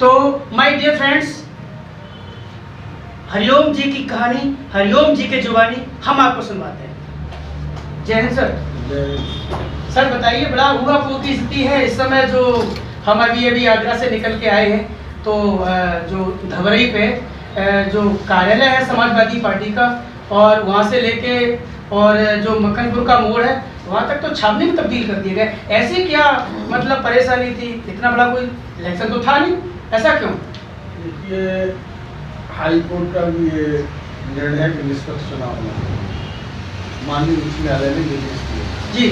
तो my dear friends, Hariom जी की कहानी, हरिओम जी के जुबानी हम आपको सुनवाते हैं। जय हिंद सर। सर बताइए, बड़ा हुआ की स्थिति है इस समय। जो हम अभी आगरा से निकल के आए हैं, तो जो धवरई पे जो कार्यालय है समाजवादी पार्टी का, और वहाँ से लेके और जो मक्खनपुर का मोड़ है वहाँ तक तो छावनी में तब्दील कर दिए गए। ऐसी क्या मतलब परेशानी थी? इतना बड़ा कोई इलेक्शन तो था नहीं, ऐसा क्यों? देखिए, हाई कोर्ट का भी ये निर्णय कि निष्पक्ष चुनाव होना, माननीय उच्च न्यायालय ने निर्देश दिया जी,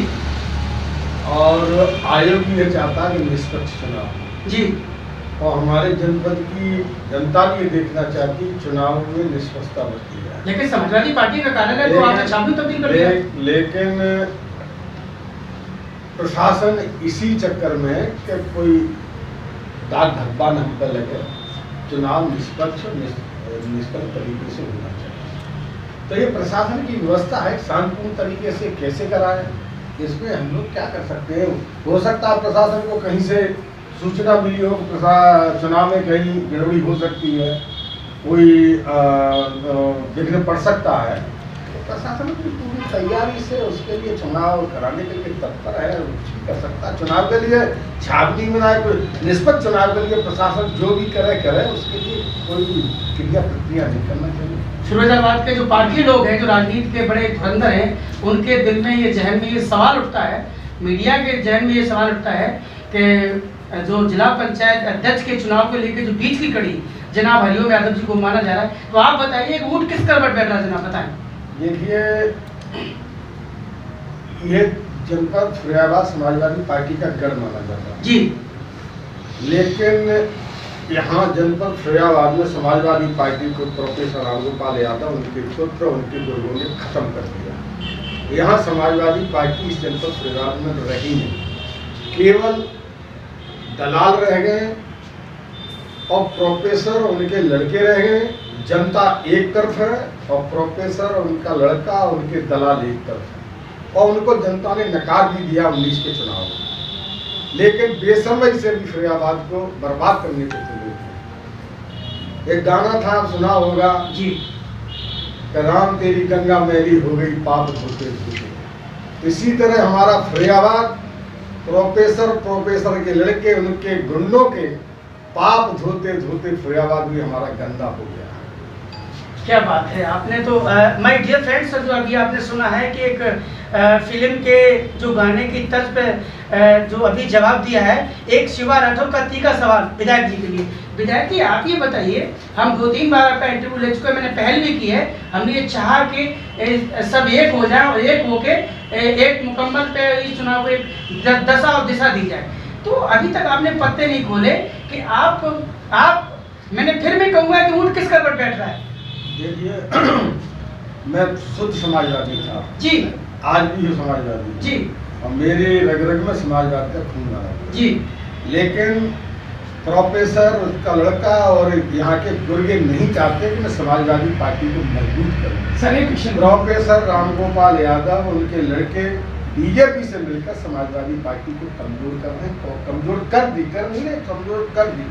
और आयोग भी ये चाहता है कि निष्पक्ष चुनाव जी, और हमारे जनपद की जनता भी ये देखना चाहती है चुनाव में निष्पक्षता बरती जाए। लेकिन समाजवादी पार्टी का कार्यालय तो आपने छावनी तब्दील कर दिया। लेकिन प्रशासन इसी चक्कर में कि कोई दाग धब्बा न हमको लगे, चुनाव निष्पक्ष और निष्पक्ष तरीके से होना चाहिए। तो ये प्रशासन की व्यवस्था है, शांतिपूर्ण तरीके से कैसे कराएं, इसमें हम लोग क्या कर सकते हैं। हो सकता है प्रशासन को कहीं से सूचना मिली हो, चुनाव में कहीं गड़बड़ी हो सकती है, कोई विघ्न पड़ सकता है, तो प्रशासन की पूरी तैयारी से उसके लिए चुनाव कराने के लिए तत्पर है, कुछ भी कर सकता है। चुनाव के लिए छावनी में ना, निष्पक्ष चुनाव के लिए प्रशासन जो भी करे, उसके लिए कोई भी क्रिया प्रक्रिया नहीं करना चाहिए। फिरोजाबाद के जो पार्टी लोग हैं, जो राजनीति के बड़े धुरंधर हैं, उनके दिल में ये जहन में ये सवाल उठता है, मीडिया के जहन में ये सवाल उठता है कि जो जिला पंचायत अध्यक्ष के चुनाव को लेकर जो बीच की कड़ी जनाब हरिओम यादव जी को माना जा रहा है, तो आप बताइए ऊँट किस करवट बैठ रहा है जनाब, बताएं। देखिए, ये जनपद फिरोजाबाद समाजवादी पार्टी का गढ़ माना जाता है जी, लेकिन यहाँ जनपद फिरोजाबाद में समाजवादी पार्टी को प्रोफेसर रामगोपाल यादव, उनके पुत्र, उनके बुजुर्गों ने खत्म कर दिया। यहाँ समाजवादी पार्टी इस जनपद फिरोजाबाद में रही नहीं, केवल दलाल रह गए और प्रोफेसर और उनके लड़के रह गए। जनता एक तरफ है और प्रोफेसर और उनका लड़का और उनके दलाल एक तरफ है, और उनको जनता ने नकार भी दिया 19 के चुनाव में। लेकिन बेसमझ से भी फिरोजाबाद को बर्बाद करने को तुले थे। एक गाना था, आप सुना होगा जी, राम तेरी गंगा मैली हो गई पाप धोते धोते। इसी तरह हमारा फिरोजाबाद प्रोफेसर के लड़के, उनके गुंडों के पाप धोते धोते फिरोजाबाद भी हमारा गंदा हो गया। क्या बात है। आपने तो माय डियर फ्रेंड्स, जो अभी आपने सुना है कि एक फिल्म के जो गाने की तर्ज पे जो अभी जवाब दिया है, एक शिवा राठौर का तीखा सवाल विधायक जी के लिए। विधायक जी, आप ये बताइए, हम 2-3 बार आपका इंटरव्यू ले चुके हैं, मैंने पहल भी की है, हमने ये चाहा कि सब एक हो जाए और एक होके एक मुकम्मल पे इस चुनाव को एक दशा और दिशा दी जाए। तो अभी तक आपने पत्ते नहीं खोले कि आप मैंने फिर भी कहूँगा कि ऊँट किस करवट बैठ रहा है। देखिए, मैं शुद्ध समाजवादी था जी, आज भी हूँ समाजवादी जी, और मेरे रग रग में समाजवाद का खून आ रहा जी, लेकिन प्रोफेसर, उसका लड़का और यहाँ के गुर्गे नहीं चाहते कि मैं समाजवादी पार्टी को मजबूत करूँ। सर प्रोफेसर रामगोपाल यादव, उनके लड़के बीजेपी से मिलकर समाजवादी पार्टी को कमजोर कर रहे हैं, कमजोर कर दी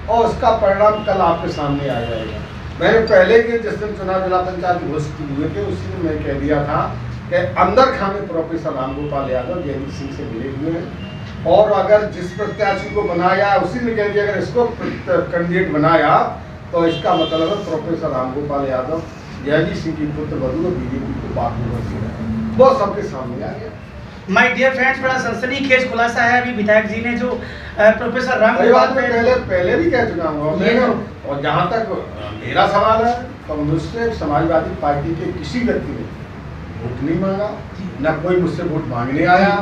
और उसका परिणाम कल आपके सामने आ जाएगा। मैंने पहले के जिस दिन चुनाव जिला पंचायत घोषित हुए थे, उसी दिन मैं कह दिया था कि अंदर खाने प्रोफेसर रामगोपाल यादव जयवीर सिंह से मिले हुए हैं, और अगर जिस प्रत्याशी को बनाया उसी ने कह दिया अगर इसको कैंडिडेट बनाया तो इसका मतलब है प्रोफेसर रामगोपाल यादव जयवीर सिंह की पुत्र वधु बीजेपी को बात में वो सबके सामने आ गया। माय डियर फ्रेंड्स, बड़ा सनसनीखेज खुलासा है अभी विधायक जी ने जो प्रोफेसर रामगोपाल पहले भी कह चुका हूँ। और जहाँ तक मेरा सवाल है, तो मुझसे समाजवादी पार्टी के किसी व्यक्ति ने वोट नहीं मांगा, न कोई मुझसे वोट मांगने आया,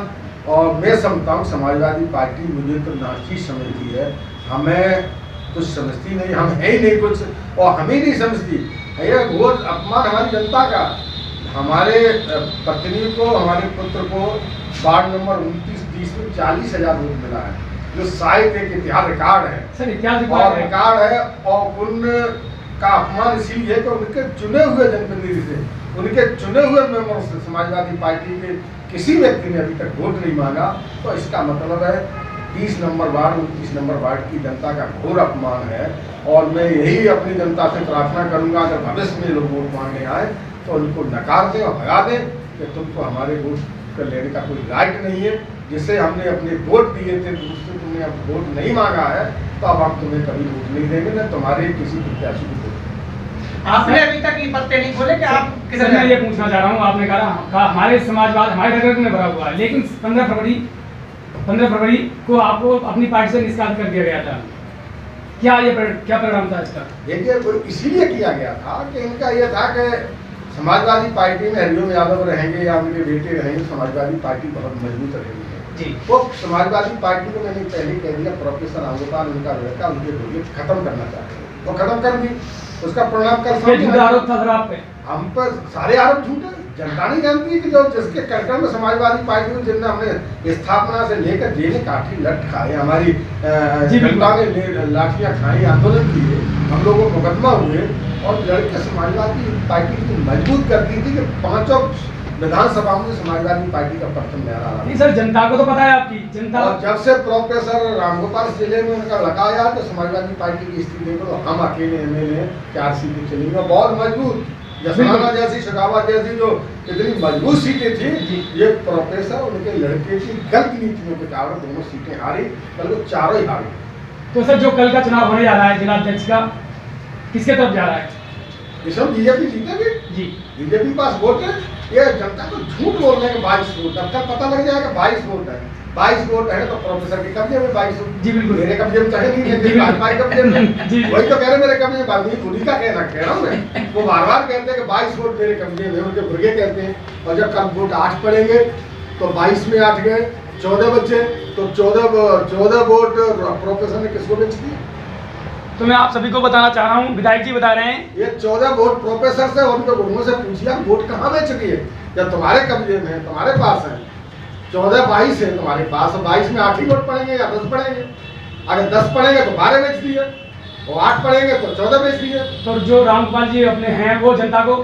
और मैं समझता हूँ समाजवादी पार्टी मुझे तो नाची समझती है, हमें कुछ समझती नहीं, हम है ही नहीं कुछ, और हमें नहीं समझती। यह घोर अपमान हमारी जनता का। हमारे पत्नी को, हमारे पुत्र को वार्ड नंबर 29-30 में 40,000 वोट मिला है, जो शायद एक इतिहास रिकॉर्ड है। सर, इतिहास रिकॉर्ड है, और उनका अपमान इसीलिए कि उनके चुने हुए जनप्रतिनिधि से, उनके चुने हुए मेंबरों से समाजवादी पार्टी के किसी व्यक्ति ने अभी तक वोट नहीं मांगा। तो इसका मतलब है 30 नंबर वार्ड 29 नंबर वार्ड की जनता का घोर अपमान है। और मैं यही अपनी जनता से प्रार्थना करूंगा, अगर भविष्य में लोग वोट मांगने आए तो उनको नकार दें और भगा दें कि तुमको हमारे वोट कर लेने का कोई राइट नहीं है। जिससे हमने अपने वोट दिए थे, उससे तुमने अब वोट नहीं मांगा है, तो अब हम तुम्हें कभी वोट नहीं देंगे, न तुम्हारे किसी प्रत्याशी को वोट। आपने अभी तक ये पत्ते नहीं खोले कि आप किस सर, मैं ये पूछना चाह रहा हूँ, आपने कहा हमारे समाजवाद हमारे घर में भरा हुआ है, लेकिन 15 फरवरी को आपको अपनी पार्टी से निष्कासित कर दिया गया था। क्या परिणाम था इसका? देखिए, इसीलिए किया गया था कि इनका ये था कि समाजवादी पार्टी में हरिओम यादव रहेंगे या उनके बेटे रहेंगे, समाजवादी पार्टी बहुत मजबूत रहेगी जी। वो समाजवादी पार्टी को मैंने पहले कह दिया, प्रोफेसर रामगोपाल उनका लड़का उनके बेटे खत्म करना चाहते हैं, वो खत्म कर दी। उसका परिणाम कर आरोप था सर आप पे? हम पर सारे आरोप झूठे। जनता नहीं जानती कि जो जिसके कर्कड़ में समाजवादी पार्टी को, जिनने हमने स्थापना से लेकर जेलें काटी, लट खाए, हमारी जनता ने लाठियां खाई, आंदोलन किए, हम लोगों को मुकदमा हुए, और लड़के समाजवादी पार्टी को मजबूत करती थी कि 5 विधानसभा में समाजवादी पार्टी का प्रथम न्यारा रहा। नहीं सर, जनता को तो पता है आपकी जनता। और जब से प्रोफेसर रामगोपाल जिले में उनका लगाया तो समाजवादी पार्टी की स्थिति देखो, तो हम अकेले MLA 4 सीटें चली, बहुत मजबूत, जसमाना जैसी, शेखावत जैसी जो इतनी मजबूत सीटें थी, ये प्रोफेसर उनके लड़के की गलत नीतियों के कारण दोनों सीटें हारी, बल्कि चारों ही हारी। तो सर, जो कल का चुनाव होने जा रहा है जिलाध्यक्ष का, किसके तरफ जा रहा है? इस सब बीजेपी जीतेगी जी। बीजेपी पास वोट है, ये जनता को झूठ बोलने के 22 वोट, अब तक पता लग जाएगा 22 वोट है। 22 वोट है तो प्रोफेसर के कब्जे में 22 वोट। जी बिल्कुल, मेरे कब्जे में चाहे नहीं है, भाजपा के कब्जे में। जी वही तो कह रहे मेरे कब्जे में, बाल्मीकि खुद ही का कह रहा हूँ मैं। वो बार बार कहते हैं कि 22 वोट मेरे कब्जे में, उनके बुर्गे कहते हैं। और जब कल वोट 8 पड़ेंगे तो 22 में 8 गए, 14 बचे, तो 14 वोट प्रोफेसर ने किसको बेच दिए? तो मैं आप सभी को बताना चाह रहा हूँ, विधायक जी बता रहे हैं ये 14 वोट प्रोफेसर से, उनके गुरुओं से पूछिए आप वोट कहाँ बेच दिए? जब तुम्हारे कब्जे में है, तुम्हारे पास है, 14-22 है तुम्हारे पास, 22 में 8 ही वोट पड़ेंगे या 10 पड़ेंगे? अगर 10 पड़ेंगे तो 12 बेच दिए, और 8 पड़ेंगे तो 14 बेच दिए। तो जो रामगोपाल जी अपने हैं वो जनता को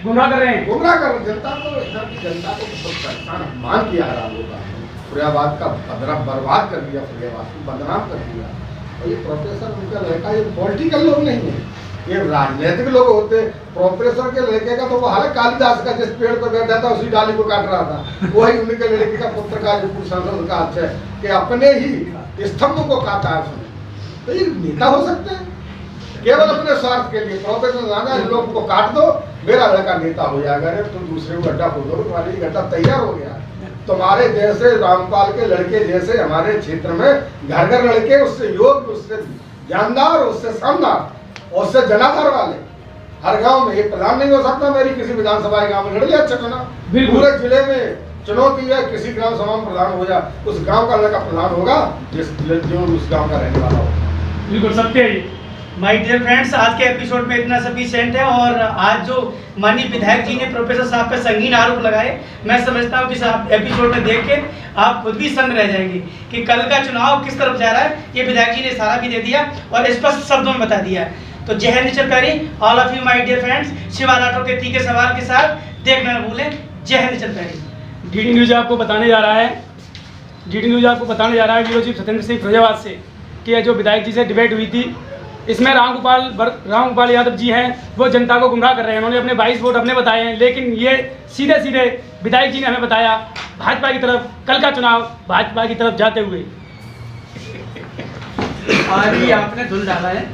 गुमराह कर रहे हैं। गुमराह कर जनता को, इधर की जनता को बहुत परेशान अपमान किया है रामगोपाल ने। फुरियाबाद का बर्बाद कर दिया, फुरियाबाद को बदनाम कर दिया। और ये प्रोफेसर उनका लड़का, ये पॉलिटिकल लोग नहीं है, ये राजनीतिक लोग होते। प्रोफेसर के लड़के का तो वो हाल कालिदास का, जिस पेड़ पर बैठा था उसी डाली को काट रहा था, वही उनके लड़के का पुत्र का जो सांसद का अच्छा है कि अपने ही स्तंभ को काटा है उसने। तो ये नेता हो सकते हैं केवल अपने स्वार्थ के लिए? प्रोफेसर जाना इन लोगों को काट दो, मेरा लड़का नेता हो जाएगा। अरे तो दूसरे को गड्ढा खोदो, तुम्हारे गड्ढा तैयार हो गया। तुम्हारे जैसे रामपाल के लड़के जैसे हमारे क्षेत्र में घर घर लड़के, उससे योग्य, उससे जानदार, उससे शानदार, उससे जनाधार वाले हर गांव में। एक प्रधान नहीं हो सकता मेरी किसी विधानसभा गांव में लड़ लिया अच्छा चुनाव, पूरे जिले में चुनौती है, किसी ग्राम सभा में प्रधान हो जाए, उस गांव का लड़का प्रधान होगा जो उस गांव का रहने वाला होगा। बिल्कुल सत्य है। माय डियर फ्रेंड्स, आज के एपिसोड में इतना सफिशिएंट है। और आज जो माननीय विधायक जी ने प्रोफेसर साहब पे संगीन आरोप लगाए, मैं समझता हूँ कि इस एपिसोड में देख के आप खुद भी सन्न रह जाएंगे कि कल का चुनाव किस तरफ जा रहा है। ये विधायक जी ने इशारा भी दे दिया और स्पष्ट शब्दों में बता दिया। तो जय हिंद नेचर प्यारी, all of you my dear friends. Shiva Rathore के तीखे सवाल के साथ देखना न भूलें। जय हिंद नेचर प्यारी। डीडी न्यूज आपको बताने जा रहा है ब्यूरो चीफ सत्येंद्र सिंह फिरोजाबाद से कि जो विधायक जी से डिबेट हुई थी, इसमें रामगोपाल यादव जी हैं, वो जनता को गुमराह कर रहे हैं। उन्होंने अपने 22 वोट अपने बताए हैं, लेकिन ये सीधे विधायक जी ने हमें बताया भाजपा की तरफ, कल का चुनाव भाजपा की तरफ जाते हुए। आज ही आपने धुल डाला है।